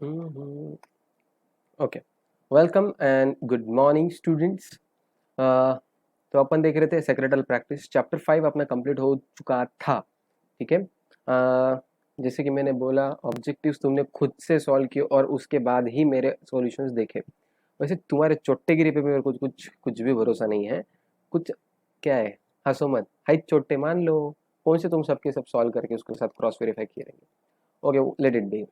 Okay, welcome and good morning students. तो अपन देख रहे थे सेक्रेटल प्रैक्टिस चैप्टर 5 अपना कंप्लीट हो चुका था। ठीक है। जैसे कि मैंने बोला, ऑब्जेक्टिव्स तुमने खुद से सॉल्व किए और उसके बाद ही मेरे सॉल्यूशंस देखे। वैसे तुम्हारे चोट्टेगिरी पे मेरे को कुछ कुछ भी भरोसा नहीं है। कुछ क्या है, हंसो मत, हाई चोट्टे मान लो। कौन से तुम सबके सब सॉल्व करके उसके साथ क्रॉस वेरीफाई किए रहेंगे। Okay, let it be.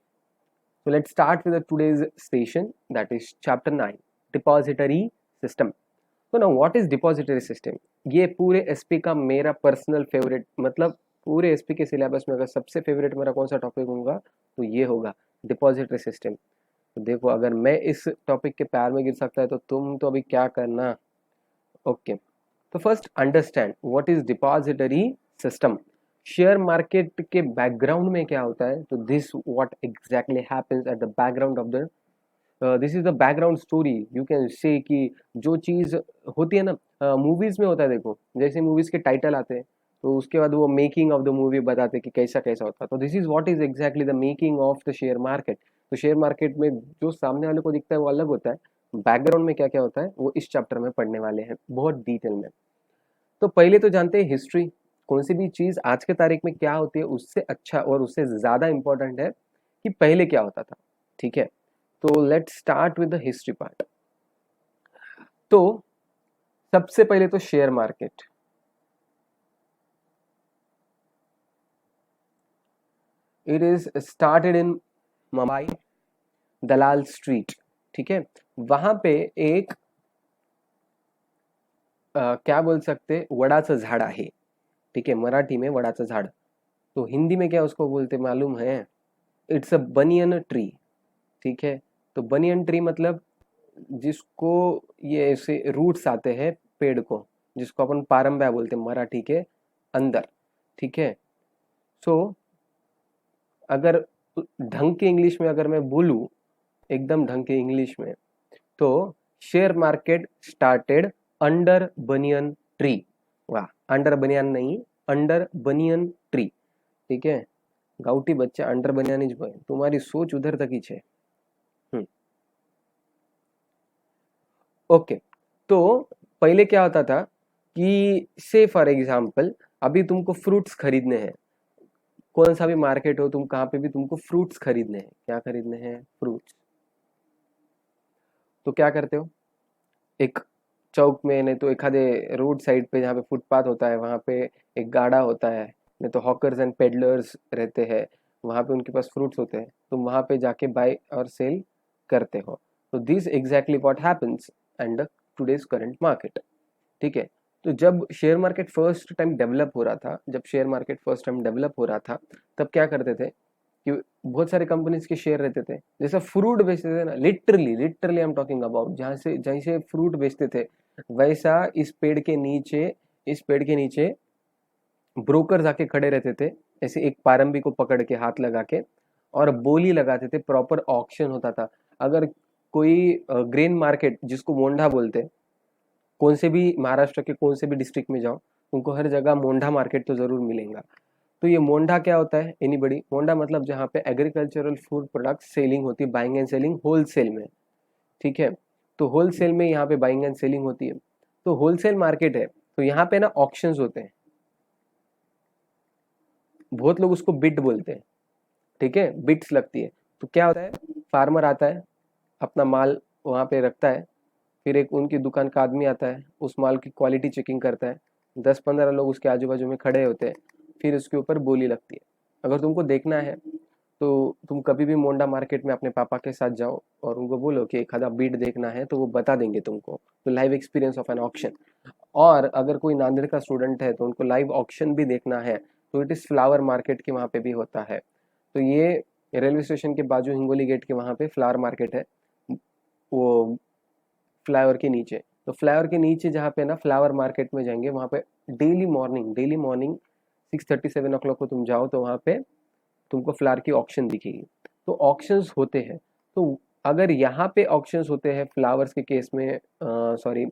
So let's start with the today's session, that is chapter 9, depository system. So now what is depository system? ये पूरे एसपी का मेरा पर्सनल फेवरेट, मतलब पूरे एसपी के सिलेबस में अगर सबसे फेवरेट मेरा कौन सा टॉपिक होगा तो ये होगा डिपॉजिटरी सिस्टम। तो देखो, अगर मैं इस टॉपिक के पैर में गिर सकता है तो तुम तो अभी क्या करना। ओके, तो first understand what is depository system. Share market के बैकग्राउंड में क्या होता है, तो this what exactly happens at the background of the, this is the background story you can say कि जो चीज होती है ना, मूवीज में होता है। देखो, जैसे मूवीज के टाइटल आते हैं तो उसके बाद वो मेकिंग ऑफ द मूवी बताते हैं कि कैसा कैसा होता है। तो this is what is exactly the making of the share market. तो शेयर मार्केट में जो सामने वाले को दिखता है वो अलग होता है, बैकग्राउंड में क्या क्या होता है वो इस चैप्टर में पढ़ने वाले हैं बहुत डिटेल में। तो पहले तो जानते हैं हिस्ट्री। कौन सी भी चीज आज के तारीख में क्या होती है उससे अच्छा और उससे ज्यादा इंपॉर्टेंट है कि पहले क्या होता था। ठीक है, तो let's start with the history part. तो सबसे पहले तो share market, it is started in Mumbai, Dalal street. ठीक है, वहां पे एक क्या बोल सकते, वडाचं झाड आहे। ठीक है, मराठी में वडाचं झाड, तो हिंदी में क्या उसको बोलते मालूम है? It's a banyan tree. ठीक है, तो बनियन ट्री मतलब जिसको ये ऐसे रूट्स आते हैं पेड़ को, जिसको अपन पारंब्या बोलते हैं मराठी के अंदर। ठीक है, सो अगर ढंग के इंग्लिश में अगर मैं बोलूं, एकदम ढंग के इंग्लिश में, तो share market started under banyan tree. वाह, अंडर बनियान नहीं, अंडर बनियन ट्री। ठीक है, गाउटी बच्चा अंडर बनियान જ बोले, तुम्हारी सोच उधर तक ही है। ओके, तो पहले क्या होता था कि से फॉर एग्जाम्पल अभी तुमको फ्रूट्स खरीदने हैं, कौन सा भी मार्केट हो, तुम कहाँ पे भी तुमको फ्रूट्स खरीदने हैं। क्या खरीदने हैं? फ्रूट्स। तो क्या करते हो, एक चौक में, नहीं तो एखादे रोड साइड पे जहाँ पे फुटपाथ होता है वहाँ पे एक गाड़ा होता है, नहीं तो हॉकर्स एंड पेडलर्स रहते हैं, वहाँ पे उनके पास फ्रूट्स होते हैं, तुम वहाँ पे जाके बाय और सेल करते हो। तो this exactly what happens and today's current market. ठीक है, तो जब share market first time develop हो रहा था, जब share market first time develop हो रहा था, तब क्या करते थे कि बहुत सारे कंपनीज के शेयर रहते थे। जैसे फ्रूट बेचते थे ना, literally literally I am talking about, जहाँ से फ्रूट बेचते थे, वैसा इस पेड़ के नीचे ब्रोकर जाके खड़े रहते थे, ऐसे एक पारंबी को पकड़ के हाथ लगा के, और बोली लगाते थे। प्रॉपर ऑक्शन होता था। अगर कोई ग्रेन मार्केट जिसको मोंढा बोलते हैं, कौन से भी महाराष्ट्र के कौन से भी डिस्ट्रिक्ट में जाओ, तुमको हर जगह मोंढा मार्केट तो जरूर मिलेगा। तो ये मोंढा क्या होता है? एनीबडी, मोंढा मतलब जहाँ पे एग्रीकल्चरल फूड प्रोडक्ट सेलिंग होती है, बाइंग एंड सेलिंग होलसेल में। ठीक है, तो होलसेल में यहाँ पे बाइंग एंड सेलिंग होती है, तो होलसेल मार्केट है। तो यहाँ पे ना ऑक्शंस होते हैं, बहुत लोग उसको बिट बोलते हैं। ठीक है, बिट्स लगती है। तो क्या होता है, फार्मर आता है, अपना माल वहाँ पे रखता है, फिर एक उनकी दुकान का आदमी आता है, उस माल की क्वालिटी चेकिंग करता है, 10-15 लोग उसके आजू बाजू में खड़े होते हैं, फिर उसके ऊपर बोली लगती है। अगर तुमको देखना है तो तुम कभी भी मोंडा मार्केट में अपने पापा के साथ जाओ और उनको बोलो कि एक आधा बीट देखना है, तो वो बता देंगे तुमको। तो live experience of an auction. और अगर कोई नांदेड़ का स्टूडेंट है तो उनको लाइव ऑक्शन भी देखना है, तो इट इज फ्लावर मार्केट के वहाँ पे भी होता है। तो ये रेलवे स्टेशन के बाजू हिंगोली गेट के वहाँ पे फ्लावर मार्केट है, वो फ्लाईओवर के नीचे। तो फ्लाईओवर के नीचे जहाँ पे ना फ्लावर मार्केट में जाएंगे, वहाँ पे डेली मॉर्निंग 6:30-7 o'clock को तुम जाओ तो वहाँ पे तुमको फ्लावर की ऑक्शन दिखेगी। तो ऑक्शंस होते हैं। तो अगर यहाँ पे ऑक्शंस होते हैं फ्लावर्स के केस में, सॉरी,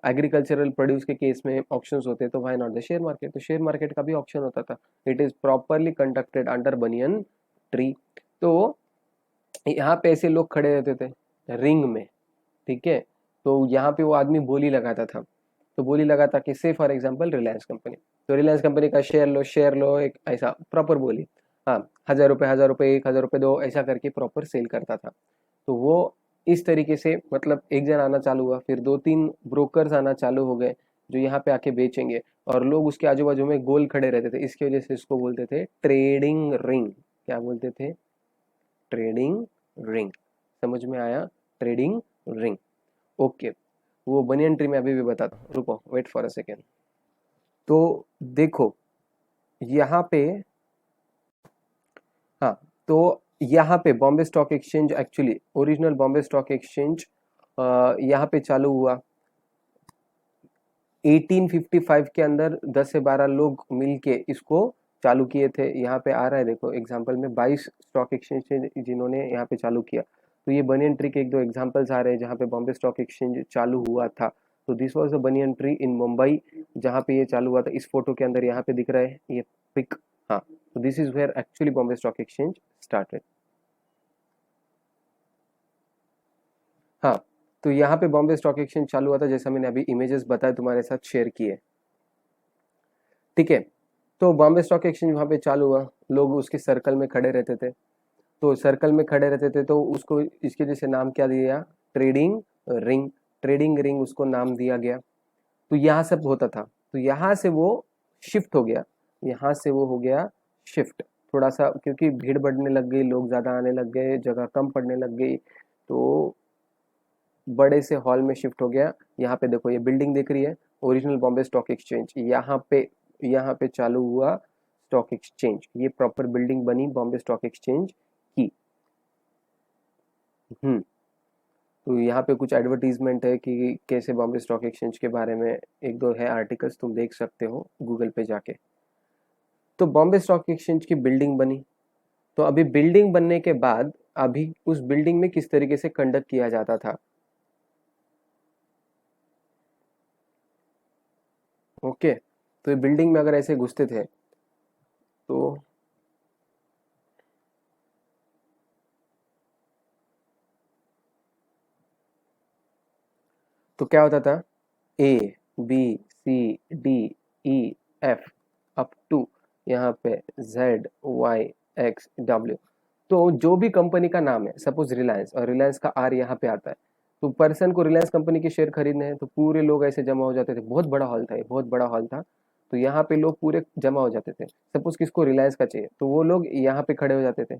एग्रीकल्चरल प्रोड्यूस के केस में ऑक्शंस होते हैं, तो why not the share market? तो शेयर मार्केट का भी ऑक्शन होता था। It is properly conducted under banyan tree. तो यहाँ पे ऐसे लोग खड़े रहते थे रिंग में, ठीक है। तो यहाँ पे वो आदमी बोली लगाता था, तो बोली लगाता कि से फॉर एग्जांपल रिलायंस कंपनी, तो रिलायंस कंपनी का शेयर लो, एक ऐसा प्रॉपर बोली, हाँ 1000 रुपये 1000 रुपये 1000 रुपये दो, ऐसा करके प्रॉपर सेल करता था। तो वो इस तरीके से मतलब एक जन आना चालू हुआ, फिर 2-3 ब्रोकर्स आना चालू हो गए जो यहाँ पे आके बेचेंगे, और लोग उसके आजू बाजू में गोल खड़े रहते थे, इसकी वजह से इसको बोलते थे ट्रेडिंग रिंग। क्या बोलते थे? Trading ring. समझ में आया? Trading ring. ओके, वो बनियन ट्री में अभी भी बताता हूँ, रुको वेट फॉर अ सेकेंड। तो देखो यहाँ पे, हाँ, तो यहाँ पे Bombay stock exchange, actually original Bombay stock exchange यहाँ पे चालू हुआ 1855 के अंदर। 10 से 12 लोग मिलके इसको चालू किए थे। यहाँ पे आ रहा है देखो एग्जांपल में 22 स्टॉक एक्सचेंज जिन्होंने यहाँ पे चालू किया। तो ये बनियन ट्री के 1-2 एग्जांपल्स आ रहे हैं जहाँ पे बॉम्बे स्टॉक एक्सचेंज चालू हुआ था। तो this was the banyan tree in Mumbai, जहाँ पे ये चालू हुआ था। इस फोटो के अंदर यहाँ पे दिख रहा है ये पिक, हाँ। तो this is where actually Bombay stock exchange started. हाँ, तो यहाँ पे बॉम्बे स्टॉक एक्सचेंज चालू हुआ था, जैसा मैंने अभी इमेजेस बताए तुम्हारे साथ शेयर किए, ठीक है। तो बॉम्बे स्टॉक एक्सचेंज वहाँ पे चालू हुआ, लोग उसके सर्कल में खड़े रहते थे। तो सर्कल में खड़े रहते थे तो उसको इसके जैसे नाम क्या दिया? Trading ring. ट्रेडिंग रिंग उसको नाम दिया गया। तो यहाँ सब होता था। तो यहाँ से वो शिफ्ट हो गया, यहाँ से वो हो गया शिफ्ट थोड़ा सा, क्योंकि भीड़ बढ़ने लग गई, लोग ज़्यादा आने लग गए, जगह कम पड़ने लग गई, तो बड़े से हॉल में शिफ्ट हो गया। यहाँ पे देखो ये बिल्डिंग दिख रही है, ओरिजिनल बॉम्बे स्टॉक एक्सचेंज, यहाँ पे चालू हुआ स्टॉक एक्सचेंज। ये प्रॉपर बिल्डिंग बनी बॉम्बे स्टॉक एक्सचेंज की। हम्म। तो यहाँ पे कुछ एडवर्टीजमेंट है कि कैसे बॉम्बे स्टॉक एक्सचेंज के बारे में, 1-2 है आर्टिकल्स, तुम देख सकते हो गूगल पे जाके। तो बॉम्बे स्टॉक एक्सचेंज की बिल्डिंग बनी। तो अभी बिल्डिंग बनने के बाद अभी उस बिल्डिंग में किस तरीके से कंडक्ट किया जाता था? ओके, तो ये बिल्डिंग में अगर ऐसे घुसते थे तो क्या होता था? A B C D E F up to यहाँ पे जेड वाई एक्स डब्ल्यू। तो जो भी कंपनी का नाम है, सपोज रिलायंस, और रिलायंस का आर यहाँ पे आता है, तो पर्सन को रिलायंस कंपनी के शेयर खरीदने हैं, तो पूरे लोग ऐसे जमा हो जाते थे। बहुत बड़ा हॉल था, ये बहुत बड़ा हॉल था। तो यहाँ पे लोग पूरे जमा हो जाते थे। सपोज किसको रिलायंस का चाहिए तो वो लोग यहाँ पे खड़े हो जाते थे।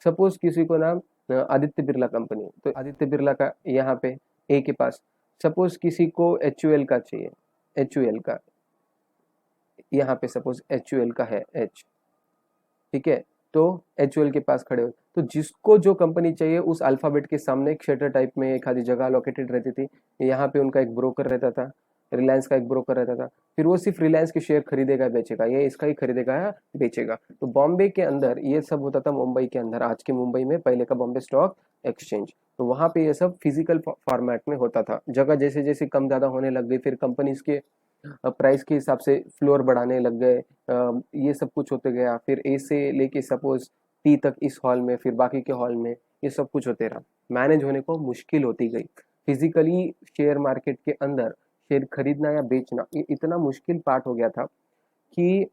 सपोज किसी को नाम आदित्य बिरला कंपनी, तो आदित्य बिरला का यहाँ पे ए के पास। सपोज किसी को एच का चाहिए, एच का यहाँ पे सपोज एच का है एच, ठीक है। तो एच के पास खड़े हो, तो जिसको जो कंपनी चाहिए उस अल्फाबेट के सामने एक शटर टाइप में एक आधी जगह लोकेटेड रहती थी। यहाँ पे उनका एक ब्रोकर रहता था, रिलायंस का एक ब्रोकर रहता था। फिर वो सिर्फ रिलायंस के शेयर खरीदेगा बेचेगा, ये इसका ही खरीदेगा या बेचेगा। तो बॉम्बे के अंदर ये सब होता था, मुंबई के अंदर, आज के मुंबई में, पहले का बॉम्बे स्टॉक एक्सचेंज। तो वहां पे ये सब फिजिकल फॉर्मेट में होता था। जगह जैसे जैसे कम ज्यादा होने लग गई, फिर कंपनीज के प्राइस के हिसाब से फ्लोर बढ़ाने लग गए, ये सब कुछ होते गया। फिर ए से लेके सपोज टी तक इस हॉल में, फिर बाकी के हॉल में, ये सब कुछ होते रहा। मैनेज होने को मुश्किल होती गई। फिजिकली शेयर मार्केट के अंदर शेयर खरीदना या बेचना ये इतना मुश्किल पार्ट हो गया था कि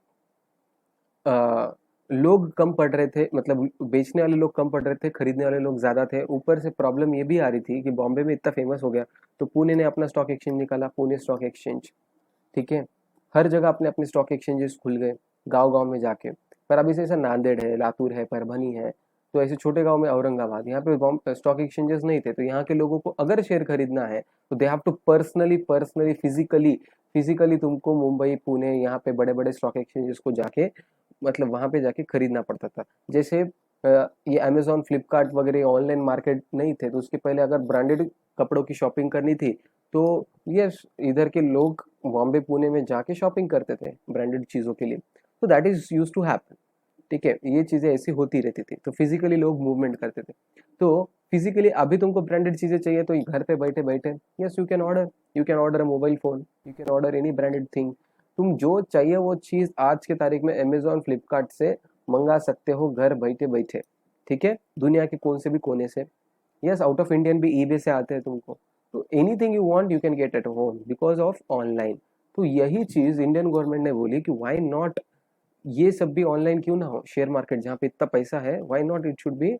लोग कम पड़ रहे थे, मतलब बेचने वाले लोग कम पड़ रहे थे, खरीदने वाले लोग ज्यादा थे। ऊपर से प्रॉब्लम ये भी आ रही थी कि बॉम्बे में इतना फेमस हो गया, तो पुणे ने अपना स्टॉक एक्सचेंज निकाला, पुणे स्टॉक एक्सचेंज, ठीक है। हर जगह अपने अपने स्टॉक एक्सचेंजेस खुल गए, गांव गांव में जाके। पर अभी से ऐसा नांदेड़ है, लातूर है, परभनी है, तो ऐसे छोटे गांव में औरंगाबाद, यहाँ पे स्टॉक एक्सचेंजेस नहीं थे। तो यहाँ के लोगों को अगर शेयर खरीदना है तो they have to personally personally physically physically तुमको मुंबई पुणे यहाँ पे बड़े बड़े स्टॉक एक्सचेंजेस को जाके, मतलब वहां पे जाके खरीदना पड़ता था। जैसे ये अमेजोन फ्लिपकार्ट वगैरह ऑनलाइन मार्केट नहीं थे, तो उसके पहले अगर ब्रांडेड कपड़ों की शॉपिंग करनी थी तो यस इधर के लोग बॉम्बे पुणे में जाके शॉपिंग करते थे ब्रांडेड चीज़ों के लिए। तो that is use to happen, ठीक है। ये चीज़ें ऐसी होती रहती थी, तो फिजिकली लोग मूवमेंट करते थे। तो फिजिकली अभी तुमको ब्रांडेड चीज़ें चाहिए तो घर पे बैठे बैठे yes you can order a mobile phone, you can order any branded thing. तुम जो चाहिए वो चीज़ आज के तारीख में अमेजोन फ्लिपकार्ट से मंगा सकते हो घर बैठे बैठे, ठीक है, दुनिया के कौन से भी कोने से, यस आउट ऑफ इंडियन भी ईबे से आते हैं तुमको। तो anything you want you can get at home because of online. तो यही चीज इंडियन गवर्नमेंट ने बोली कि व्हाई नॉट, ये सब भी ऑनलाइन क्यों ना हो, शेयर मार्केट जहाँ पे इतना पैसा है, why not it should be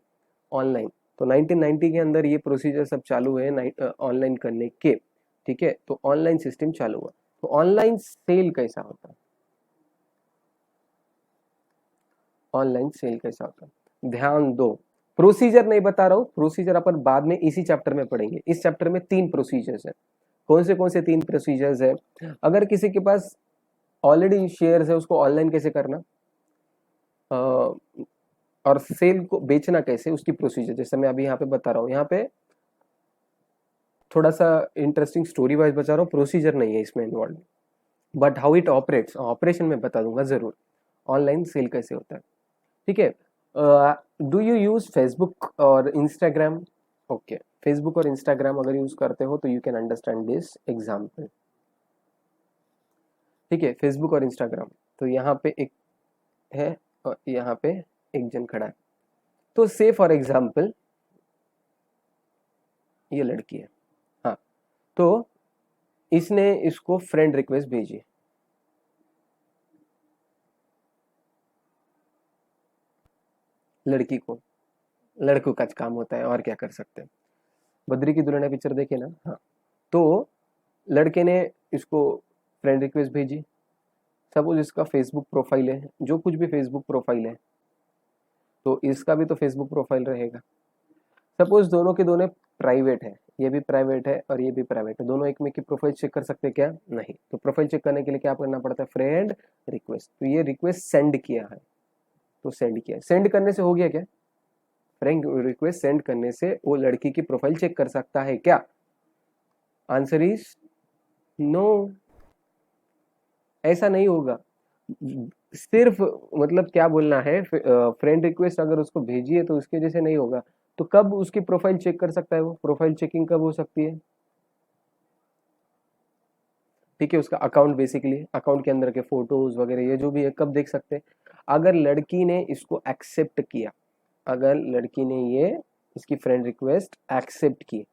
online. तो 1990 के अंदर ये प्रोसीजर सब चालू है ऑनलाइन करने के, ठीक है। तो ऑनलाइन सिस्टम चालू हुआ। तो ऑनलाइन सेल कैसा होता है, ऑनलाइन सेल कैसा होता है, ध्यान दो, प्रोसीजर नहीं बता रहा हूँ, प्रोसीजर अपन बाद में इसी चैप्टर में पढ़ेंगे। इस चैप्टर में 3 प्रोसीजर्स है। कौन से 3 प्रोसीजर्स है? अगर किसी के पास ऑलरेडी शेयर्स है उसको ऑनलाइन कैसे करना, और सेल को बेचना कैसे, उसकी प्रोसीजर जैसे मैं अभी यहाँ पे बता रहा हूँ। यहाँ पे थोड़ा सा इंटरेस्टिंग स्टोरी वाइज बता रहा हूँ, प्रोसीजर नहीं है इसमें involve, but how it operates operation में बता दूंगा जरूर, ऑनलाइन सेल कैसे होता है, ठीक है। डू यू यूज फेसबुक और इंस्टाग्राम? ओके, फेसबुक और इंस्टाग्राम अगर यूज करते हो तो you can understand this example, ठीक है। फेसबुक और इंस्टाग्राम, तो यहाँ पे एक है और यहाँ पे एक जन खड़ा है। तो से फॉर एग्जाम्पल ये लड़की है, हाँ, तो इसने इसको फ्रेंड रिक्वेस्ट भेजी, लड़की को, लड़कों का काम होता है और क्या कर सकते हैं, बद्री की दुल्हनिया पिक्चर देखे ना, हाँ। तो लड़के ने इसको फ्रेंड रिक्वेस्ट भेजी, सपोज इसका फेसबुक प्रोफाइल है, जो कुछ भी फेसबुक प्रोफाइल है तो इसका भी तो फेसबुक प्रोफाइल रहेगा। सपोज दोनों के दोनों प्राइवेट है, ये भी प्राइवेट है और ये भी प्राइवेट है, दोनों एक में की प्रोफाइल चेक कर सकते हैं क्या? नहीं। तो प्रोफाइल चेक करने के लिए क्या करना पड़ता है? Friend request. तो ये रिक्वेस्ट सेंड किया है, तो सेंड किया, सेंड करने से हो गया क्या? फ्रेंड रिक्वेस्ट सेंड करने से वो लड़की की प्रोफाइल चेक कर सकता है क्या? आंसर इज नो, ऐसा नहीं होगा। सिर्फ मतलब क्या बोलना है, फ्रेंड रिक्वेस्ट अगर उसको भेजी है तो उसकी वजह से नहीं होगा। तो कब उसकी प्रोफाइल चेक कर सकता है वो? प्रोफाइल चेकिंग कब हो सकती है? ठीक है, उसका अकाउंट, बेसिकली अकाउंट के अंदर के फोटोज वगैरह ये जो भी है कब देख सकते हैं? अगर लड़की ने इसको एक्सेप्ट किया, अगर लड़की ने ये इसकी फ्रेंड रिक्वेस्ट एक्सेप्ट की,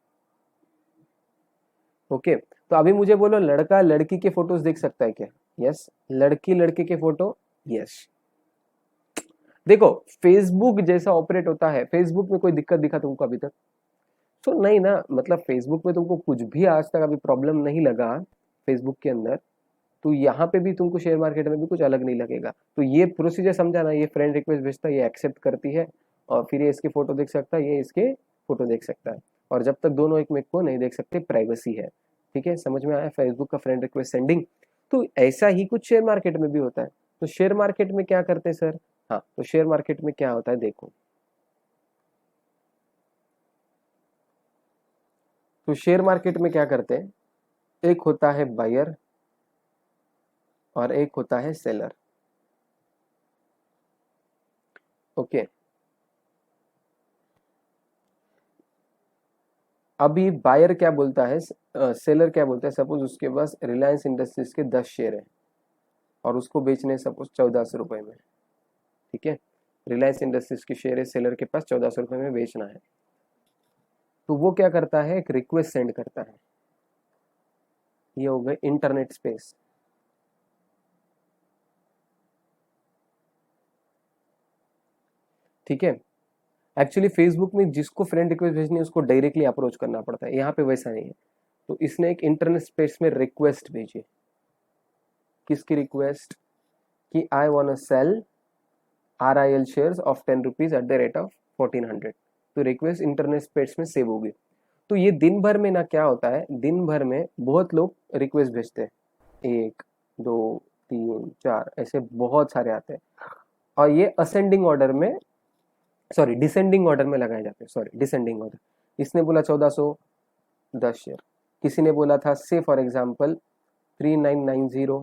ओके। तो अभी मुझे बोलो, लड़का लड़की के फोटोज देख सकता है क्या? यस। लड़की लड़के के फोटो, यस। देखो फेसबुक जैसा ऑपरेट होता है, फेसबुक में कोई दिक्कत दिखा तुमको अभी तक? तो नहीं ना, मतलब फेसबुक में तुमको कुछ भी आज तक अभी प्रॉब्लम नहीं लगा फेसबुक के अंदर, तो यहाँ पे भी तुमको शेयर मार्केट में भी कुछ अलग नहीं लगेगा। तो ये प्रोसीजर समझा ना, ये फ्रेंड रिक्वेस्ट भेजता है, ये एक्सेप्ट करती है और फिर ये इसकी फोटो देख सकता है, ये इसके फोटो देख सकता है, और जब तक दोनों एक में को नहीं देख सकते, प्राइवेसी है। ठीक है, समझ में आया फेसबुक का फ्रेंड रिक्वेस्ट सेंडिंग? तो ऐसा ही कुछ शेयर मार्केट में भी होता है। तो शेयर मार्केट में क्या करते हैं सर? हाँ, तो शेयर मार्केट में क्या होता है देखो, तो शेयर मार्केट में क्या करते हैं, एक होता है बायर और एक होता है सेलर, ओके। अभी बायर क्या बोलता है, सेलर क्या बोलता है, सपोज उसके पास रिलायंस इंडस्ट्रीज के 10 शेयर है और उसको बेचने सपोज 1400 रुपए में, ठीक है। रिलायंस इंडस्ट्रीज के शेयर है, सेलर के पास 1400 रुपए में बेचना है। तो वो क्या करता है, एक रिक्वेस्ट सेंड करता है, ये हो गए इंटरनेट स्पेस, ठीक है। एक्चुअली फेसबुक में जिसको फ्रेंड रिक्वेस्ट भेजनी है उसको डायरेक्टली अप्रोच करना पड़ता है, यहाँ पे वैसा नहीं है। तो इसने एक इंटरनेट स्पेस में रिक्वेस्ट भेजी, किसकी रिक्वेस्ट? कि I want sell RIL shares of 10 rupees at the rate of 1400। तो रिक्वेस्ट इंटरनेट स्पेस में सेव होगी। तो ये दिन भर में ना क्या होता है, दिन भर में बहुत लोग रिक्वेस्ट भेजते हैं, 1 2 3 4 ऐसे बहुत सारे आते हैं, और ये असेंडिंग ऑर्डर में, सॉरी डिसेंडिंग ऑर्डर में लगाए जाते हैं, सॉरी डिसेंडिंग ऑर्डर। इसने बोला 1410 शेयर, किसी ने बोला था से फॉर एग्जांपल 3990,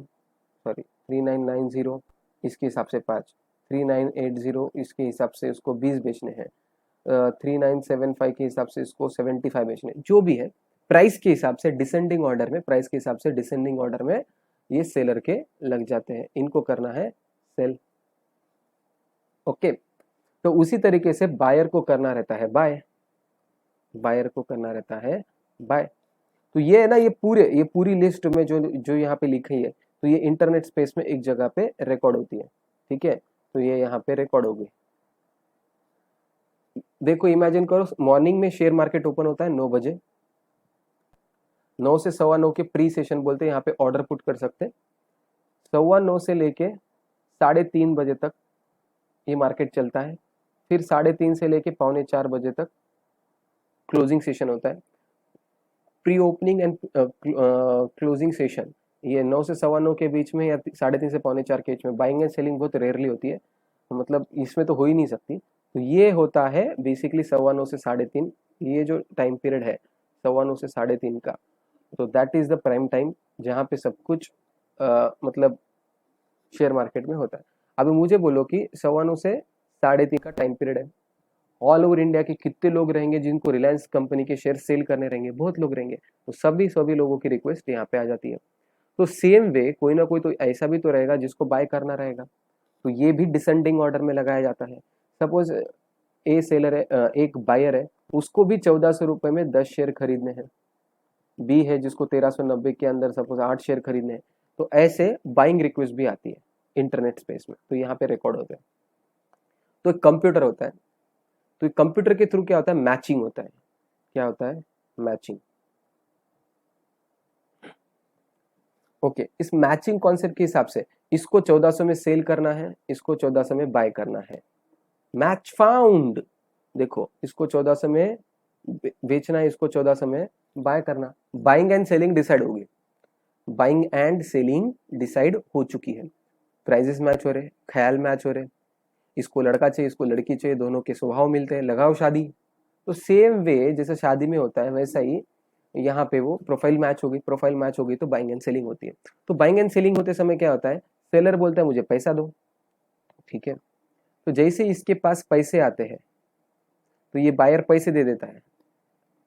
सॉरी 3990, इसके हिसाब से 5, 3980 इसके हिसाब से उसको 20 बेचने हैं, 3975 के हिसाब से इसको 75 बेचने, जो भी है प्राइस के हिसाब से डिसेंडिंग ऑर्डर में, प्राइस के हिसाब से डिसेंडिंग ऑर्डर में ये सेलर के लग जाते हैं, इनको करना है सेल, ओके। तो उसी तरीके से बायर को करना रहता है बाय, बायर को करना रहता है बाय। तो ये है ना, ये पूरी लिस्ट में जो जो यहाँ पे लिखी है, तो ये इंटरनेट स्पेस में एक जगह पे रिकॉर्ड होती है, ठीक है। तो ये यहाँ पे रिकॉर्ड होगी। देखो इमेजिन करो, मॉर्निंग में शेयर मार्केट ओपन होता है 9 बजे, 9 से 9:15 के प्री सेशन बोलते हैं, यहाँ पे ऑर्डर पुट कर सकते हैं। 9:15 से लेके 3:30 बजे तक ये मार्केट चलता है। फिर 3:30 से लेके 3:45 बजे तक क्लोजिंग सेशन होता है। Pre opening and closing session ये 9 से 9:15 के बीच में या 3:30 से 3:45 के बीच में बाइंग एंड सेलिंग बहुत रेयरली होती है, तो मतलब इसमें तो हो ही नहीं सकती। तो ये होता है बेसिकली 9:15 से 3:30, ये जो टाइम पीरियड है 9:15 से 3:30 का, तो that is the prime time जहाँ पे सब कुछ मतलब शेयर मार्केट में होता है। अभी मुझे बोलो कि 9:15 से 3:30 का टाइम पीरियड है, ऑल ओवर इंडिया के कितने लोग रहेंगे जिनको रिलायंस कंपनी के शेयर सेल करने रहेंगे? बहुत लोग रहेंगे। तो सभी लोगों की रिक्वेस्ट यहाँ पे आ जाती है। तो सेम वे कोई ना कोई तो ऐसा भी तो रहेगा जिसको बाय करना रहेगा, तो ये भी डिसेंडिंग ऑर्डर में लगाया जाता है। सपोज ए सेलर है, एक बायर है, उसको भी 1400 रुपए में 10 शेयर खरीदने हैं। बी है जिसको 1390 के अंदर सपोज 8 शेयर खरीदने हैं। तो ऐसे बाइंग रिक्वेस्ट भी आती है इंटरनेट स्पेस में, तो यहाँ पे रिकॉर्ड होते हैं। तो एक कंप्यूटर होता है, तो कंप्यूटर के थ्रू क्या होता है? मैचिंग होता है। क्या होता है? मैचिंग। ओके, इस मैचिंग कॉन्सेप्ट के हिसाब से इसको 1400 में सेल करना है, इसको 1400 में बाय करना है। मैच फाउंड, देखो इसको 1400 में बेचना है, इसको 1400 में बाय करना। बाइंग एंड सेलिंग डिसाइड होगी, बाइंग एंड सेलिंग डिसाइड हो चुकी है। प्राइजेस मैच हो रहे, ख्याल मैच हो रहे, इसको लड़का चाहिए, इसको लड़की चाहिए, दोनों के स्वभाव मिलते हैं, लगाओ शादी। तो सेम वे जैसे शादी में होता है वैसा ही यहाँ पे वो प्रोफाइल मैच होगी, प्रोफाइल मैच हो गई तो बाइंग एंड सेलिंग होती है। तो बाइंग एंड सेलिंग होते समय क्या होता है? सेलर बोलता है मुझे पैसा दो, ठीक है। तो जैसे इसके पास पैसे आते हैं तो ये बायर पैसे दे देता है,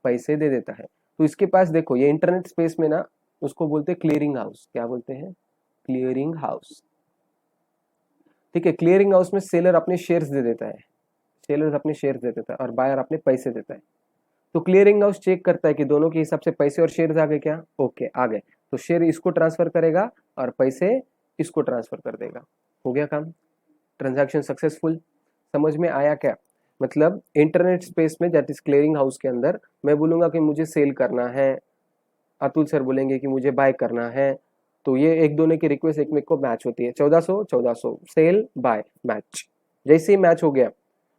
पैसे दे देता है। तो इसके पास देखो, ये इंटरनेट स्पेस में ना उसको बोलते हैं क्लियरिंग हाउस। क्या बोलते हैं? क्लियरिंग हाउस, ठीक है। क्लियरिंग हाउस में सेलर अपने शेयर्स दे देता है, सेलर अपने शेयर्स दे देता है और बायर अपने पैसे देता है। तो क्लियरिंग हाउस चेक करता है कि दोनों के हिसाब से पैसे और शेयर्स आ गए क्या? ओके, आ गए। तो शेयर इसको ट्रांसफर करेगा और पैसे इसको ट्रांसफर कर देगा। हो गया काम, ट्रांजैक्शन सक्सेसफुल। समझ में आया क्या? मतलब इंटरनेट स्पेस में दैट इज क्लियरिंग हाउस के अंदर मैं बोलूंगा कि मुझे सेल करना है, अतुल सर बोलेंगे कि मुझे बाय करना है, तो ये एक दोनों की रिक्वेस्ट एक में को मैच होती है। 1400 सेल बाय मैच। जैसे ही मैच हो गया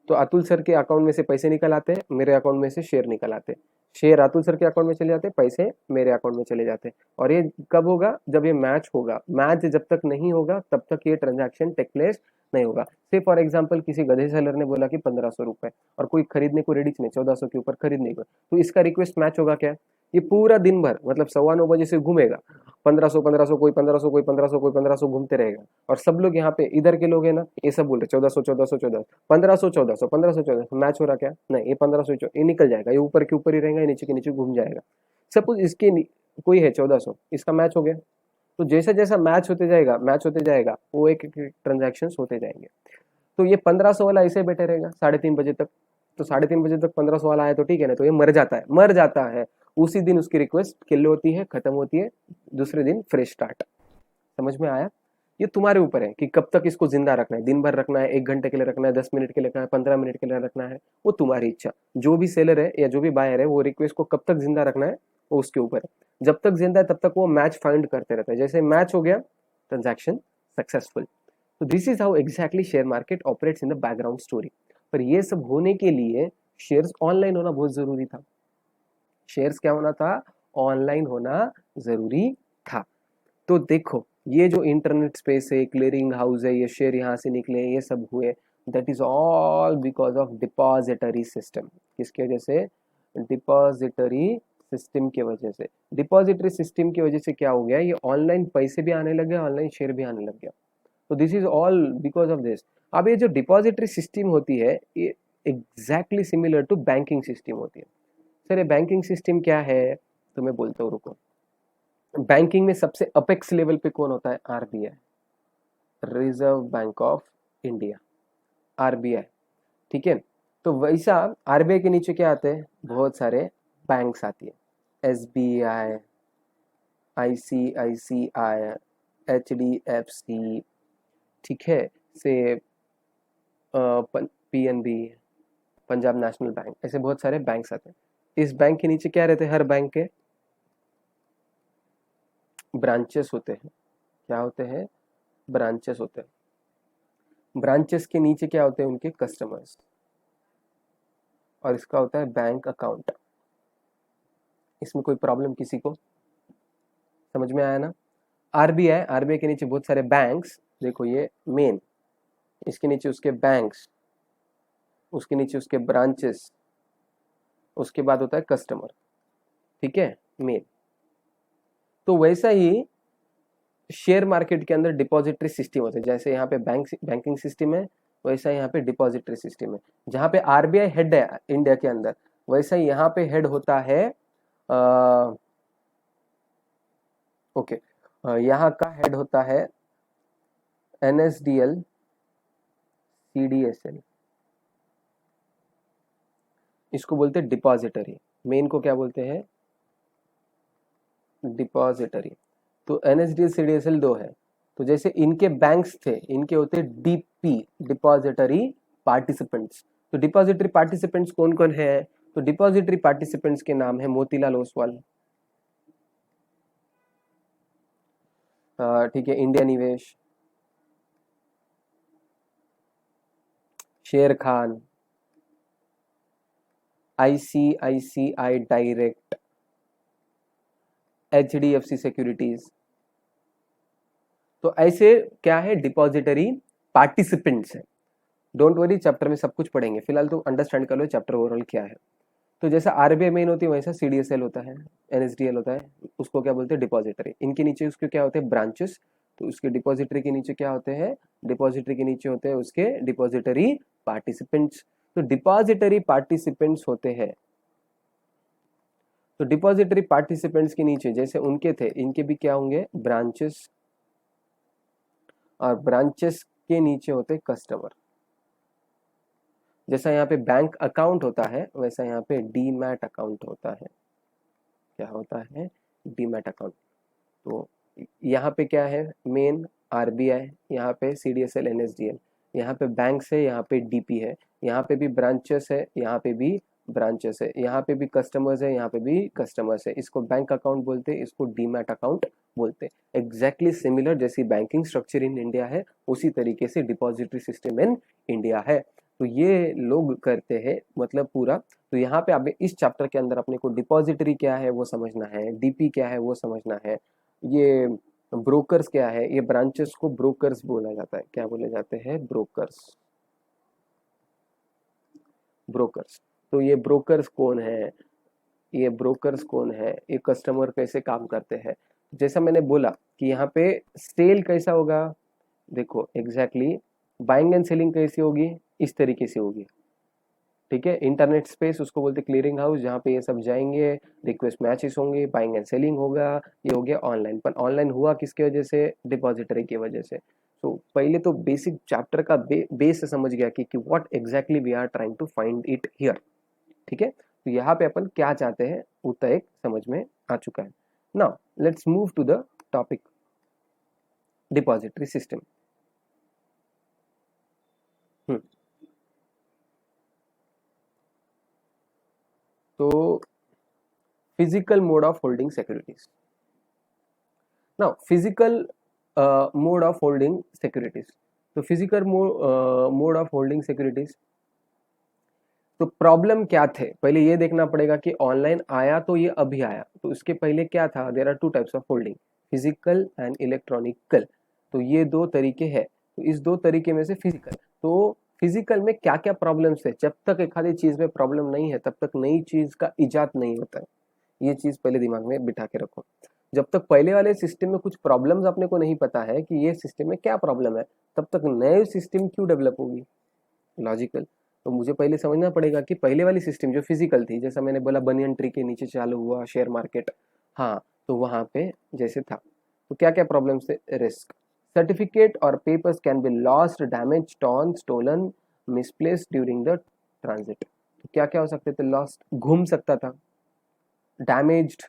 तो अतुल सर के अकाउंट में से पैसे निकल आते हैं, मेरे अकाउंट में से शेयर निकल आते हैं, शेयर अतुल सर के अकाउंट में चले जाते हैं, पैसे मेरे अकाउंट में चले जाते हैं। और ये कब होगा? जब ये मैच होगा। मैच जब तक नहीं होगा तब तक ये ट्रांजैक्शन टेक प्लेस नहीं होगा। से फॉर एग्जाम्पल किसी गधे सेलर ने बोला कि 1500 रुपए और कोई खरीदने को रेडी नहीं, 1400 के ऊपर खरीदने को, तो इसका रिक्वेस्ट मैच होगा क्या? ये पूरा दिन भर मतलब 9:15 बजे से घूमेगा, 1500 कोई 1500 कोई 1500 कोई 1500 घूमते रहेगा। और सब लोग यहाँ पे इधर के लोग है ना, ये सब बोल रहे 1400 1500 1400 मैच हो रहा क्या? नहीं, ये 1500 ये निकल जाएगा, ये ऊपर के ऊपर ही रहेगा, ये नीचे के नीचे घूम जाएगा। सपोज इसके कोई है 1400, इसका मैच हो गया, तो जैसा जैसा मैच होते जाएगा वो एक ट्रांजेक्शन होते जाएंगे। तो ये 1500 वाला ऐसे बैठे रहेगा 3:30 बजे तक। तो 3:30 बजे तक 1500 वाला आया तो ठीक है ना, तो ये मर जाता है। उसी दिन उसकी रिक्वेस्ट किल होती है, खत्म होती है, दूसरे दिन फ्रेश स्टार्ट। समझ में आया? ये तुम्हारे ऊपर है कि कब तक इसको जिंदा रखना है, दिन भर रखना है, 1 घंटे के लिए रखना है, 10 मिनट के लिए रखना है, 15 मिनट के लिए रखना है, वो तुम्हारी इच्छा। जो भी सेलर है या जो भी बायर है वो रिक्वेस्ट को कब तक जिंदा रखना है वो उसके ऊपर है। जब तक जिंदा है तब तक वो मैच फाइंड करते रहता है, जैसे मैच हो गया ट्रांजैक्शन सक्सेसफुल। तो this is how exactly share market operates in the background story. पर ये सब होने के लिए शेयर्स ऑनलाइन होना बहुत जरूरी था। शेयर्स क्या होना था? ऑनलाइन होना जरूरी था। तो देखो ये जो इंटरनेट स्पेस है, क्लियरिंग हाउस है, ये शेयर यहाँ से निकले, ये सब हुए, that is all because of depository system. किसकी वजह से? डिपॉजिटरी सिस्टम की वजह से। डिपॉजिटरी सिस्टम की वजह से क्या हो गया? ये ऑनलाइन पैसे भी आने लग गया, ऑनलाइन शेयर भी आने लग गया। तो this is all because of this. अब ये जो डिपॉजिटरी सिस्टम होती है ये exactly similar to banking system होती है। सर ये बैंकिंग सिस्टम क्या है? तो मैं बोलता हूँ, रुको। बैंकिंग में सबसे अपेक्स लेवल पे कौन होता है? RBI, reserve bank of India, RBI. ठीक है। तो वैसा आरबीआई के नीचे क्या आते हैं, बहुत सारे बैंक्स आती है, एसबीआई, आईसीआईसीआई, एचडीएफसी, ठीक है, से पीएनबी, पंजाब नेशनल बैंक, ऐसे बहुत सारे बैंक्स आते हैं। इस बैंक के नीचे क्या रहते हैं, हर बैंक के ब्रांचेस होते हैं। क्या होते हैं, ब्रांचेस होते हैं। ब्रांचेस के नीचे क्या होते हैं, उनके कस्टमर्स, और इसका होता है बैंक अकाउंट। इसमें कोई प्रॉब्लम किसी को, समझ में आया ना। आरबीआई, आरबीआई के नीचे बहुत सारे बैंक्स, देखो ये मेन, इसके नीचे उसके बैंक्स, उसके नीचे उसके ब्रांचेस, उसके बाद होता है कस्टमर, ठीक है, मेन। तो वैसा ही शेयर मार्केट के अंदर डिपॉजिटरी सिस्टम होता है, जैसे यहाँ पे बैंकिंग सिस्टम है, वैसा यहाँ पे डिपॉजिटरी सिस्टम है। जहाँ पे आरबीआई हेड है इंडिया के अंदर, वैसा ही यहाँ पे हेड होता है ओके, यहाँ का हेड होता है एनएसडीएल सीडीएसएल, इसको बोलते हैं डिपॉजिटरी। मेन को क्या बोलते हैं, डिपॉजिटरी। तो एनएसडीएल सीडीएसएल दो है। तो जैसे इनके बैंक्स थे, इनके होते डीपी, डिपॉजिटरी पार्टिसिपेंट्स। तो डिपॉजिटरी पार्टिसिपेंट्स कौन कौन है, तो डिपॉजिटरी पार्टिसिपेंट्स के नाम है मोतीलाल ओसवाल, ठीक है, इंडिया निवेश, शेर Khan, ICICI direct, HDFC securities. तो ऐसे क्या है, डिपॉजिटरी पार्टिसिपेंट्स है। डोंट वरी, चैप्टर में सब कुछ पढ़ेंगे, फिलहाल तो अंडरस्टैंड कर लो चैप्टर ओवरऑल क्या है। तो जैसा आरबीआई मेन होती है, वैसा सीडीएसएल होता है, एनएसडीएल होता है, उसको क्या बोलते हैं, डिपॉजिटरी। इनके नीचे उसके क्या होते हैं, ब्रांचेस। तो उसके डिपॉजिटरी के नीचे क्या होते हैं, डिपॉजिटरी के नीचे होते हैं उसके डिपॉजिटरी पार्टिसिपेंट्स। तो डिपॉजिटरी पार्टिसिपेंट्स होते हैं, तो डिपॉजिटरी पार्टिसिपेंट्स के नीचे जैसे उनके थे, इनके भी क्या होंगे, ब्रांचेस, और ब्रांचेस के नीचे होते कस्टमर। जैसा यहाँ पे बैंक अकाउंट होता है, वैसा यहाँ पे डीमैट अकाउंट होता है। क्या होता है, डीमैट अकाउंट। तो यहाँ पे क्या है, मेन आरबीआई, यहाँ पे सीडीएसएल एनएसडीएल, यहाँ पे बैंक्स है, यहाँ पे डीपी है, यहाँ पे भी ब्रांचेस है, यहाँ पे भी ब्रांचेस है, यहाँ पे भी कस्टमर्स है, यहाँ पे भी कस्टमर्स है। इसको बैंक अकाउंट बोलते हैं, इसको डीमैट अकाउंट बोलते हैं। एग्जैक्टली सिमिलर जैसी बैंकिंग स्ट्रक्चर इन इंडिया है, उसी तरीके से डिपॉजिटरी सिस्टम इन इंडिया है। तो ये लोग करते हैं, मतलब पूरा। तो यहाँ पे अब इस चैप्टर के अंदर अपने को डिपॉजिटरी क्या है वो समझना है, डीपी क्या है वो समझना है, ये ब्रोकर्स क्या है, ये ब्रांचेस को ब्रोकर्स बोला जाता है। क्या बोले जाते हैं, ब्रोकर्स, ब्रोकर्स। तो ये ब्रोकर्स कौन है, ये ब्रोकर्स कौन है, ये कस्टमर कैसे काम करते हैं। जैसा मैंने बोला कि यहाँ पे सेल कैसा होगा, देखो एग्जैक्टली बाइंग एंड सेलिंग कैसी होगी, इस तरीके से होगी, ठीक है। इंटरनेट स्पेस उसको बोलते क्लियरिंग हाउस, जहाँ पे ये सब जाएंगे, रिक्वेस्ट मैचेस होंगे, बाइंग एंड सेलिंग होगा। ये हो गया ऑनलाइन, पर ऑनलाइन हुआ किसके वजह से, डिपॉजिटरी की वजह से। तो पहले तो बेसिक चैप्टर का बेस समझ गया कि what exactly we are trying to find it here, ठीक है। तो यहाँ पे अपन क्या चाहते हैं उतना एक समझ में आ चुका है। Now let's move to the topic depository system. तो physical mode of holding securities. Now physical mode of holding securities. तो physical mode of holding securities, तो प्रॉब्लम क्या थे पहले ये देखना पड़ेगा कि ऑनलाइन आया तो ये अभी आया, तो इसके पहले क्या था, there are two types of holding, physical and electronical. तो ये दो तरीके हैं, तो इस दो तरीके में से फिजिकल, तो फिजिकल में क्या क्या प्रॉब्लम्स है, जब तक एक आधी चीज में प्रॉब्लम नहीं है तब तक नई चीज का इजाद नहीं होता है। ये चीज पहले दिमाग में बिठा के रखो। जब तक पहले वाले सिस्टम में कुछ प्रॉब्लम्स अपने को नहीं पता है कि ये सिस्टम में क्या प्रॉब्लम है, तब तक नए सिस्टम क्यों डेवलप होगी, लॉजिकल। तो मुझे पहले समझना पड़ेगा कि पहले वाली सिस्टम जो फिजिकल थी, जैसा मैंने बोला बनियन ट्री के नीचे चालू हुआ शेयर मार्केट, हाँ, तो वहां पे जैसे था, तो क्या क्या प्रॉब्लम्स थे, रिस्क, सर्टिफिकेट और papers can be lost, damage, torn, stolen, misplaced during the transit. तो क्या क्या हो सकते थे? लॉस्ट, घूम सकता था, डैमेज्ड,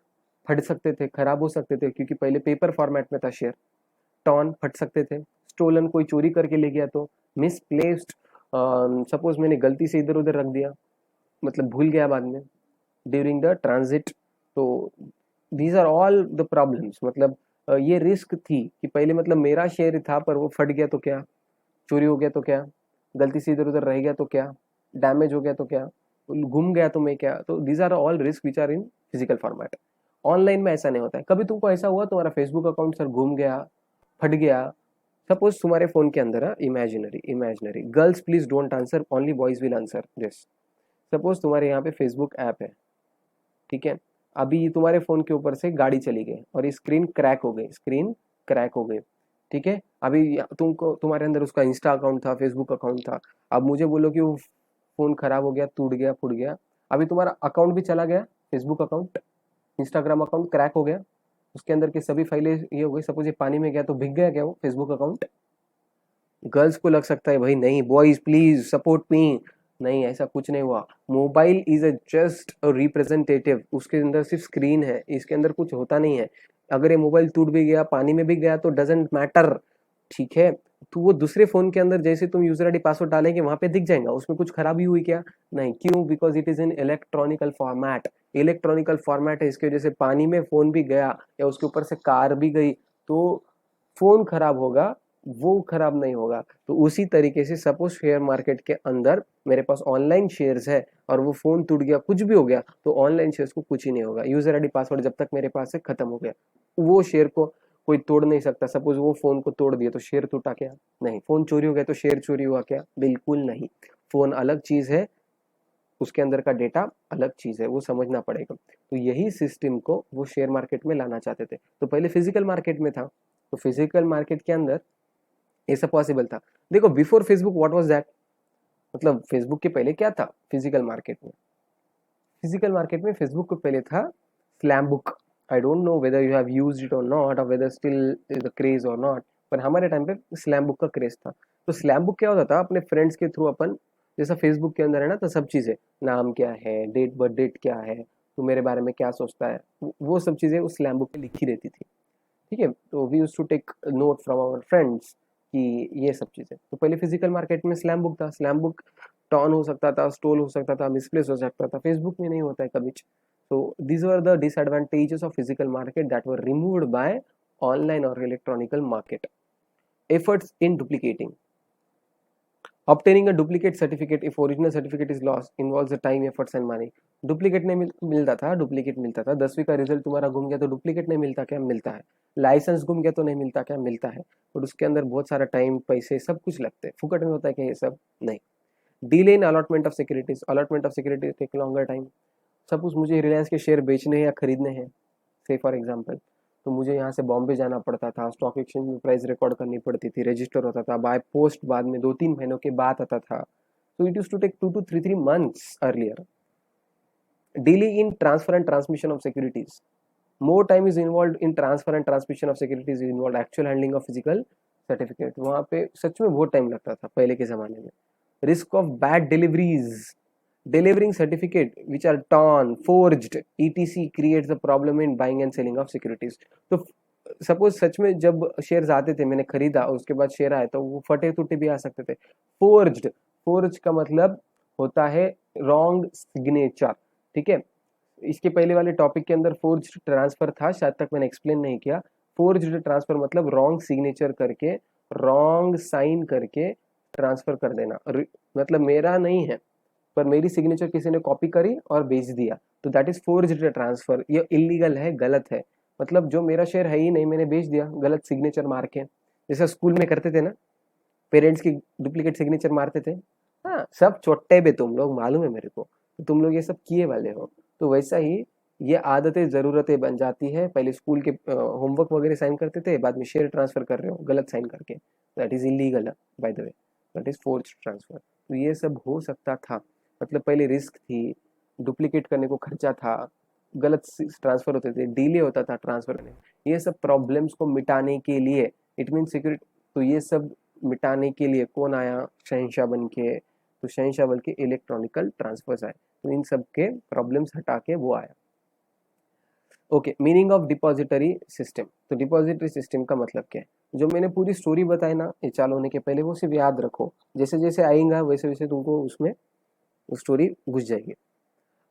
फट सकते थे, खराब हो सकते थे क्योंकि पहले पेपर फॉर्मेट में था शेयर, टॉन, फट सकते थे, स्टोलन, कोई चोरी करके ले गया तो, मिसप्लेस्ड, सपोज मैंने गलती से इधर उधर रख दिया, मतलब भूल गया बाद में, ड्यूरिंग द ट्रांजिट। तो these are all the problems. मतलब ये रिस्क थी कि पहले मतलब मेरा शेयर था पर वो फट गया तो क्या, चोरी हो गया तो क्या, गलती से इधर उधर रह गया तो क्या, डैमेज हो गया तो क्या, घूम गया तो मैं क्या। तो these are all risk which are in physical format. Online में ऐसा नहीं होता है। कभी तुमको ऐसा हुआ तुम्हारा फेसबुक अकाउंट सर घूम गया, फट गया, सपोज तुम्हारे फोन के अंदर, imaginary imaginary, girls please don't answer, only boys will answer this. Suppose तुम्हारे यहाँ पे फेसबुक ऐप है, ठीक है, अभी तुम्हारे फोन के ऊपर से गाड़ी चली गई और ये स्क्रीन क्रैक हो गई, स्क्रीन क्रैक हो गई, ठीक है। अभी तुमको, तुम्हारे अंदर उसका इंस्टा अकाउंट था, फेसबुक अकाउंट था, अब मुझे बोलो कि वो फोन खराब हो गया, टूट गया, फूट गया, अभी तुम्हारा अकाउंट भी चला गया, Facebook account, Instagram account crack हो गया, उसके अंदर की सभी फाइलें ये हो गई, सपोज ये पानी में गया तो भीग गया क्या वो फेसबुक अकाउंट? गर्ल्स को लग सकता है भाई नहीं, बॉयज प्लीज सपोर्ट मी, नहीं ऐसा कुछ नहीं हुआ। Mobile is a just a representative, उसके अंदर सिर्फ स्क्रीन है, इसके अंदर कुछ होता नहीं है। अगर ये मोबाइल टूट भी गया, पानी में भी गया तो डजेंट मैटर, ठीक है। तो वो दूसरे फोन के अंदर जैसे तुम यूजर आईडी पासवर्ड डालेंगे वहां पे दिख जाएगा, उसमें कुछ खराबी हुई क्या? नहीं, क्यों? Because it is in electronical format, electronical format है, इसकी वजह से पानी में फोन भी गया या उसके ऊपर से कार भी गई तो फोन खराब होगा, वो खराब नहीं होगा। तो उसी तरीके से सपोज शेयर मार्केट के अंदर मेरे पास ऑनलाइन शेयर्स है और वो फोन टूट गया, कुछ भी हो गया, तो ऑनलाइन शेयर्स को कुछ ही नहीं होगा। यूजर आईडी पासवर्ड जब तक मेरे पास से खत्म हो गया, वो शेयर को कोई तोड़ नहीं सकता। सपोज वो फोन को तोड़ दिया तो शेयर टूटा क्या? नहीं। फोन चोरी हो गया तो शेयर चोरी हुआ क्या? बिल्कुल नहीं। फोन अलग चीज है, उसके अंदर का डेटा अलग चीज है, वो समझना पड़ेगा। तो यही सिस्टम को वो शेयर मार्केट में लाना चाहते थे। तो पहले फिजिकल मार्केट में था, तो फिजिकल मार्केट के अंदर ये सब पॉसिबल था। देखो before Facebook what was that, मतलब फेसबुक के पहले क्या था फिजिकल मार्केट में? फिजिकल मार्केट में फेसबुक के पहले था slam book. I don't know whether you have used it or not, or whether still is the craze or not, पर हमारे टाइम पे स्लैम बुक का क्रेज था। तो स्लैम बुक क्या होता था, अपने फ्रेंड्स के थ्रू अपन, जैसा फेसबुक के अंदर है ना, तो सब चीजें, नाम क्या है, डेट बर्थ डेट क्या है, तू मेरे बारे में क्या सोचता है, वो सब चीजें उस स्लैम बुक पे लिखी रहती थी, ठीक है। तो we use to take note from our friends कि ये सब चीजें। तो पहले फिजिकल मार्केट में स्लैम बुक था, स्लैम बुक टॉन हो सकता था, स्टोल हो सकता था, मिसप्लेस हो सकता था, फेसबुक में नहीं होता है कभी। so these were the disadvantages of physical market that were removed by online or electronical market. Efforts in duplicating, obtaining a duplicate certificate if original certificate is lost involves the time, efforts and money. Duplicate नहीं मिलता था, duplicate मिलता था। 10वीं का result तुम्हारा घूम गया तो डुप्लीकेट नहीं मिलता क्या? मिलता है। लाइसेंस घूम गया तो नहीं मिलता क्या? मिलता है। और उसके अंदर बहुत सारा टाइम, पैसे, सब कुछ लगते हैं। फुकट में होता है क्या ये सब? नहीं। Delay in allotment of securities, allotment of securities take longer time. Suppose मुझे रिलायंस के शेयर बेचने हैं या खरीदने हैं, से फॉर एग्जाम्पल, तो मुझे यहाँ से बॉम्बे जाना पड़ता था, स्टॉक एक्सचेंज में प्राइस रिकॉर्ड करनी पड़ती थी, रजिस्टर होता था, बाय पोस्ट बाद में 2-3 महीनों के बाद आता था। तो it use to take 2 to 3 months earlier. Delay in transfer and transmission of securities, more time is involved in transfer and transmission of securities is involved, actual handling of physical certificate, वहाँ पे सच में बहुत time लगता था पहले के जमाने में। Risk of bad deliveries, delivering certificate which are torn, forged, etc creates the problem in buying and selling of securities। तो सपोज सच में जब शेयर्स आते थे, मैंने खरीदा, उसके बाद शेयर आए तो वो फटे टूटे भी आ सकते थे। फोर्ज्ड, फोर्ज का मतलब होता है रॉन्ग सिग्नेचर, ठीक है। इसके पहले वाले टॉपिक के अंदर फोर्ज्ड ट्रांसफर था, शायद तक मैंने एक्सप्लेन नहीं किया। फोर्ज्ड ट्रांसफर मतलब रॉन्ग सिग्नेचर करके, रॉन्ग साइन करके ट्रांसफर कर देना, मतलब मेरा नहीं है पर मेरी सिग्नेचर किसी ने कॉपी करी और भेज दिया, तो दैट इज फोर्ज्ड ट्रांसफर। ये इलीगल है, गलत है। मतलब जो मेरा शेयर है ही नहीं, मैंने भेज दिया गलत सिग्नेचर मार के, जैसा स्कूल में करते थे ना, पेरेंट्स की डुप्लीकेट सिग्नेचर मारते थे। हाँ, सब चोट्टे पे तुम लोग, मालूम है मेरे को, तो तुम लोग ये सब किए वाले हो। तो वैसा ही ये आदतें, जरूरतें बन जाती है। पहले स्कूल के होमवर्क वगैरह साइन करते थे, बाद में शेयर ट्रांसफर कर रहे हो गलत साइन करके, that is illegal by the way, that is forged transfer. तो ये सब हो सकता था। मतलब पहले रिस्क थी, डुप्लीकेट करने को खर्चा था, गलत ट्रांसफर होते थे, डिले होता था ट्रांसफर में। ये सब प्रॉब्लम्स को मिटाने के लिए, इट मीन सिक्योरिटी, तो ये सब मिटाने के लिए कौन आया शहंशाह बन के? तो शहंशाह बल्कि इलेक्ट्रॉनिकल ट्रांसफर्स आए, तो इन सब के प्रॉब्लम्स हटा के वो आया। Okay, meaning of depository system. तो डिपॉजिटरी सिस्टम का मतलब क्या है, जो मैंने पूरी स्टोरी बताई ना ये चालू होने के पहले, वो सिर्फ याद रखो, जैसे जैसे आएगा वैसे वैसे तुमको उसमें स्टोरी घुस जाएगी।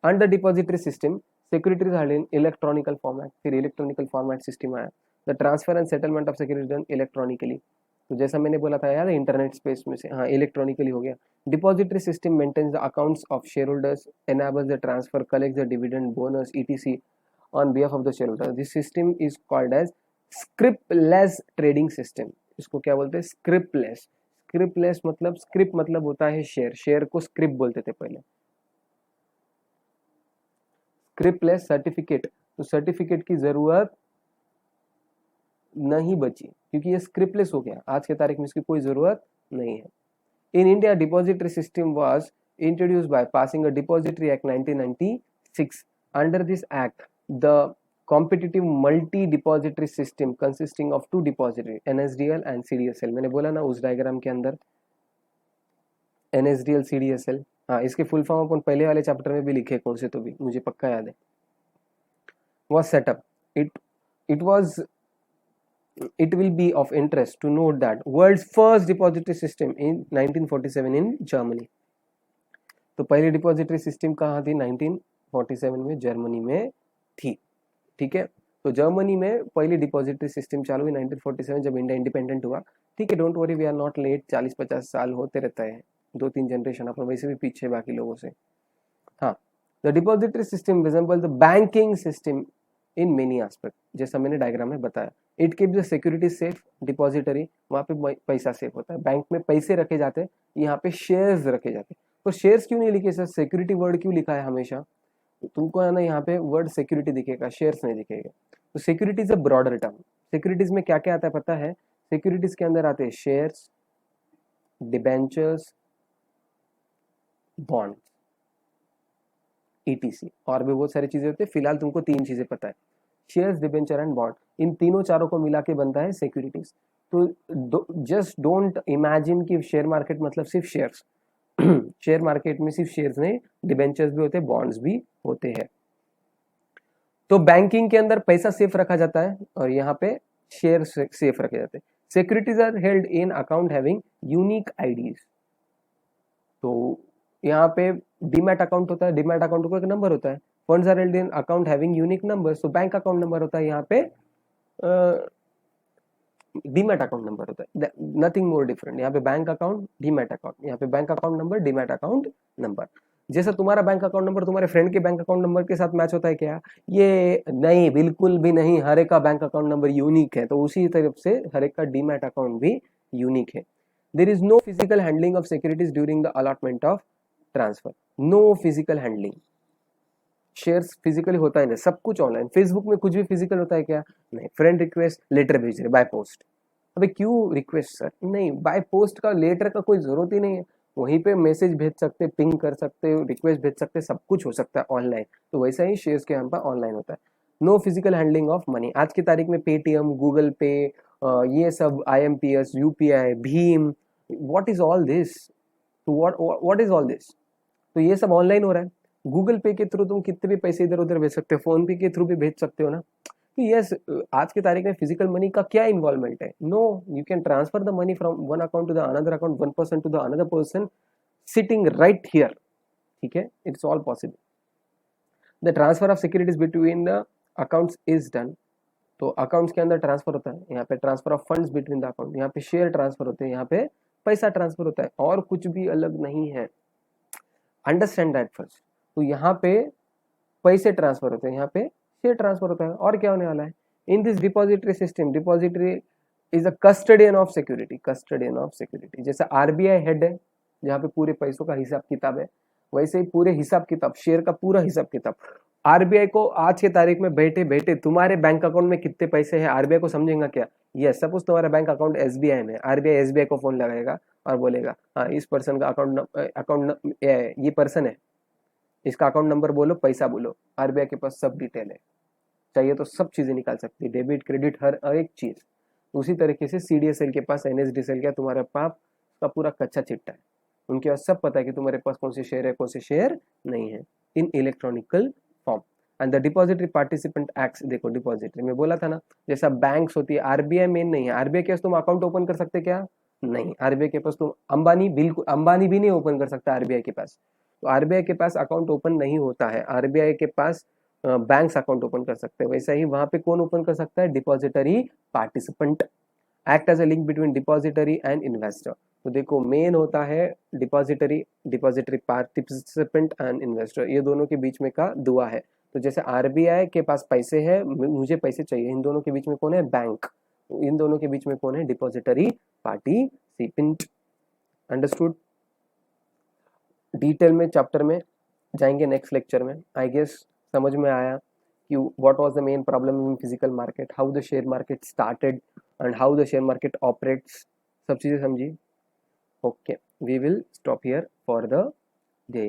Under depository system securities held in electronical format, फिर इलेक्ट्रॉनिकल फॉर्मेट सिस्टम आया। The transfer and settlement of security done electronically, तो जैसा मैंने बोला था यार इंटरनेट स्पेस में से, हाँ इलेक्ट्रॉनिकली हो गया। Depository system maintains the accounts of share holders, enables the transfer, collects the dividend, bonus, etc. on behalf of the shareholder. This system is called as scriptless trading system. इसको क्या बोलते हैं, स्क्रिप्टलेस। स्क्रिप्टलेस मतलब, स्क्रिप्ट मतलब होता है शेयर, शेयर को script बोलते थे पहले। स्क्रिप्टलेस सर्टिफिकेट, तो सर्टिफिकेट की जरूरत नहीं बची क्योंकि ये स्क्रिप्टलेस हो गया, आज के तारीख में इसकी कोई जरूरत नहीं है। In India depository system was introduced by passing a Depository Act 1996. Under this act, the competitive multi-depository system consisting of two depository, NSDL and CDSL, मैंने बोला ना उस डायग्राम के अंदर NSDL CDSL, हाँ इसके फुल फॉर्म अपन पहले वाले चैप्टर में भी लिखे कौन से, तो भी मुझे पक्का याद है। was set up. It will be of interest to note that world's first depository system in 1947 in Germany. तो पहली डिपॉजिटरी सिस्टम कहाँ थी, 1947 में जर्मनी में थी। ठीक है, तो जर्मनी में पहली डिपॉजिटरी सिस्टम चालू हुई 1947 जब इंडिया इंडिपेंडेंट हुआ। ठीक है, don't worry, we are not late, 40-50 साल होते रहता है, 2-3 जनरेशन अपन वैसे भी पीछे बाकी लोगों से। हाँ, the depository system resemble the banking system in many aspect, जैसा मैंने डायग्राम में बताया। It keeps the security safe, depository वहाँ पे पैसा सेफ होता है, बैंक में पैसे रखे जाते हैं, यहाँ पे शेयर्स रखे जाते हैं। तो शेयर्स क्यों नहीं लिखे सर, सिक्योरिटी वर्ड क्यों लिखा है हमेशा, तो तुमको है ना यहाँ पे वर्ड सिक्योरिटी दिखेगा, शेयर्स नहीं दिखेगा। तो security is a broader term. Securities में क्या क्या आता है पता है, सिक्योरिटीज के अंदर आते हैं शेयर्स, डिबेंचर्स, बॉन्ड, ETC, और भी बहुत सारी चीजें होती है, फिलहाल तुमको 3 चीजें पता है, शेयर्स, डिबेंचर एंड बॉन्ड, इन तीनों चारों को मिला के बनता है सिक्योरिटीज। तो जस्ट डोंट इमेजिन कि शेयर मार्केट मतलब सिर्फ शेयर्स शेयर मार्केट में सिर्फ शेयर्स नहीं, डिबेंचर्स भी होते हैं, बॉन्ड्स भी होते हैं। तो बैंकिंग के अंदर पैसा सेफ रखा जाता है और यहाँ पे शेयर सेफ रखे जाते हैं। Securities are held in account having unique IDs, तो यहाँ पे डीमैट अकाउंट होता है, डीमैट अकाउंट को एक नंबर होता है। Funds are held in account having unique number, तो बैंक अकाउंट नंबर होता है, यहाँ पे डीमैट अकाउंट नंबर होता है, नथिंग मोर डिफरेंट। यहाँ पे बैंक अकाउंट, डीमैट अकाउंट, यहाँ पे bank account number, demat account number. जैसा तुम्हारा बैंक अकाउंट नंबर तुम्हारे फ्रेंड के बैंक अकाउंट नंबर के साथ मैच होता है क्या, ये नहीं, बिल्कुल भी नहीं, हर एक का बैंक अकाउंट नंबर यूनिक है, तो उसी तरफ से हर एक का डीमैट अकाउंट भी यूनिक है। There is no physical handling of securities during the allotment of transfer, no physical handling. Shares physically होता है ना, सब कुछ ऑनलाइन। फेसबुक में कुछ भी फिजिकल होता है क्या, नहीं। फ्रेंड रिक्वेस्ट, लेटर भेज रहे बाय पोस्ट, अबे क्यों रिक्वेस्ट सर, नहीं, बाय पोस्ट का लेटर का कोई जरूरत ही नहीं है, वहीं पे मैसेज भेज सकते, पिंग कर सकते, रिक्वेस्ट भेज सकते, सब कुछ हो सकता है ऑनलाइन। तो वैसा ही शेयर्स के यहाँ पर ऑनलाइन होता है। No physical handling of money, आज की तारीख में पेटीएम, गूगल पे, ये सब IMPS, UPI, Bhim, what is all this, तो व्हाट इज ऑल दिस, तो ये सब ऑनलाइन हो रहा है। गूगल पे के थ्रू तुम कितने भी पैसे इधर उधर भेज सकते हो, फोन पे के थ्रू भी भेज सकते हो ना। तो यस, आज की तारीख में फिजिकल मनी का क्या इन्वॉल्वमेंट है, no, you can transfer the money from one account to the another account, one person to the another person sitting right here, ठीक है, it's all possible. The transfer of securities between the accounts is done, तो accounts के अंदर transfer होता है, यहाँ पे transfer of funds between the account, यहाँ पे शेयर ट्रांसफर होते हैं, यहाँ पे पैसा ट्रांसफर होता है, और कुछ भी अलग नहीं है, अंडरस्टैंड दैट फर्स्ट। तो यहाँ पे पैसे ट्रांसफर होते हैं, यहाँ पे शेयर ट्रांसफर होता है, और क्या होने वाला है। In this depository system, depository is a custodian of security, custodian of security. जैसे RBI हेड है जहाँ पे पूरे पैसों का हिसाब किताब है, वैसे ही पूरे हिसाब किताब, शेयर का पूरा हिसाब किताब RBI को आज के तारीख में बैठे बैठे तुम्हारे बैंक अकाउंट में कितने पैसे हैं RBI को समझेगा क्या। यस, सपोज तुम्हारा बैंक अकाउंट SBI में, RBI SBI को फोन लगाएगा और बोलेगा हाँ इस पर्सन का अकाउंट ये पर्सन है, इसका अकाउंट नंबर बोलो, पैसा बोलो, RBI के पास सब डिटेल है, चाहिए तो सब चीजें निकाल सकती है, डेबिट क्रेडिट हर एक चीज। उसी तरीके से CDSL के पास, NSDL का तुम्हारे पास का पूरा कच्चा चिट्टा है, उनके पास सब पता है कि तुम्हारे पास कौन से शेयर है, कौन से शेयर नहीं है, in electronical form. And the depository participant acts, देखो डिपॉजिटरी में बोला था ना, जैसा बैंक्स होती है, आरबीआई मेन नहीं है, आरबीआई के पास तुम अकाउंट ओपन कर सकते क्या? नहीं, आरबीआई के पास तुम, अंबानी बिल्कुल, अंबानी भी नहीं ओपन कर सकता आरबीआई के पास, तो आरबीआई के पास अकाउंट ओपन नहीं होता है, आरबीआई के पास बैंक्स अकाउंट ओपन कर सकते हैं। वैसा ही वहां पे कौन ओपन कर सकता है? Depository participant, act as a link between depository and investor. तो देखो मेन होता है depository, depository participant and investor, ये दोनों के बीच में का दुआ है। तो जैसे आरबीआई के पास पैसे है, मुझे पैसे चाहिए, इन दोनों के बीच में कौन है? बैंक। तो इन दोनों के बीच में कौन है? Depository participant. अंडरस्टूड? डिटेल में चैप्टर में जाएंगे नेक्स्ट लेक्चर में। आई गेस समझ में आया कि what was the main problem in physical market, how the share market started and how the share market operates, सब चीजें समझी। Okay, we will stop here for the day.